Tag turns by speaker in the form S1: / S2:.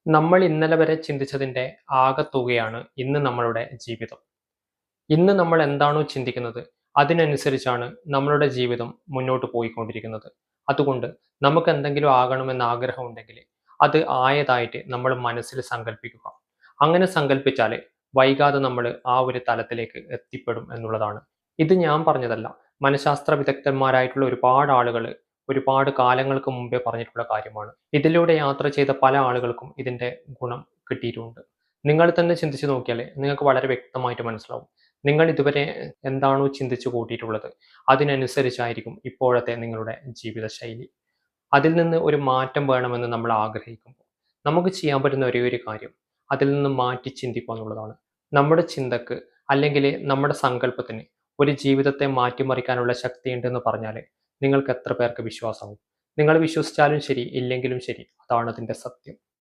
S1: നമ്മൾ ഇന്നലെ വരെ ചിന്തിച്ചതിന്റെ ആകെത്തുകയാണ് ഇന്ന് നമ്മളുടെ ജീവിതം. ഇന്ന് നമ്മൾ എന്താണോ ചിന്തിക്കുന്നത്, അതിനനുസരിച്ചാണ് നമ്മളുടെ ജീവിതം മുന്നോട്ട് പോയിക്കൊണ്ടിരിക്കുന്നത്. അതുകൊണ്ട് നമുക്ക് എന്തെങ്കിലും ആകണമെന്ന് ആഗ്രഹമുണ്ടെങ്കിൽ, അത് ആയതായിട്ട് നമ്മൾ മനസ്സിൽ സങ്കല്പിക്കുക. അങ്ങനെ സങ്കല്പിച്ചാല് വൈകാതെ നമ്മൾ ആ ഒരു തലത്തിലേക്ക് എത്തിപ്പെടും എന്നുള്ളതാണ്. ഇത് ഞാൻ പറഞ്ഞതല്ല. മനഃശാസ്ത്ര വിദഗ്ധന്മാരായിട്ടുള്ള ഒരുപാട് ആളുകൾ ഒരുപാട് കാലങ്ങൾക്ക് മുമ്പേ പറഞ്ഞിട്ടുള്ള കാര്യമാണ്. ഇതിലൂടെ യാത്ര ചെയ്ത പല ആളുകൾക്കും ഇതിന്റെ ഗുണം കിട്ടിയിട്ടുമുണ്ട്. നിങ്ങൾ തന്നെ ചിന്തിച്ച് നോക്കിയാൽ നിങ്ങൾക്ക് വളരെ വ്യക്തമായിട്ട് മനസ്സിലാവും. നിങ്ങൾ ഇതുവരെ എന്താണോ ചിന്തിച്ചു കൂട്ടിയിട്ടുള്ളത്, അതിനനുസരിച്ചായിരിക്കും ഇപ്പോഴത്തെ നിങ്ങളുടെ ജീവിതശൈലി. അതിൽ നിന്ന് ഒരു മാറ്റം വേണമെന്ന് നമ്മൾ ആഗ്രഹിക്കുമ്പോൾ, നമുക്ക് ചെയ്യാൻ പറ്റുന്ന ഒരേയൊരു കാര്യം, അതിൽ നിന്ന് മാറ്റി ചിന്തിക്കുക എന്നുള്ളതാണ്. നമ്മുടെ ചിന്തക്ക് അല്ലെങ്കിൽ നമ്മുടെ സങ്കല്പത്തിന് ഒരു ജീവിതത്തെ മാറ്റിമറിക്കാനുള്ള ശക്തിയുണ്ടെന്ന് പറഞ്ഞാൽ നിങ്ങൾക്ക് എത്ര പേർക്ക് വിശ്വാസമാവും? നിങ്ങൾ വിശ്വസിച്ചാലും ശരി, ഇല്ലെങ്കിലും ശരി, അതാണ് അതിന്റെ സത്യം.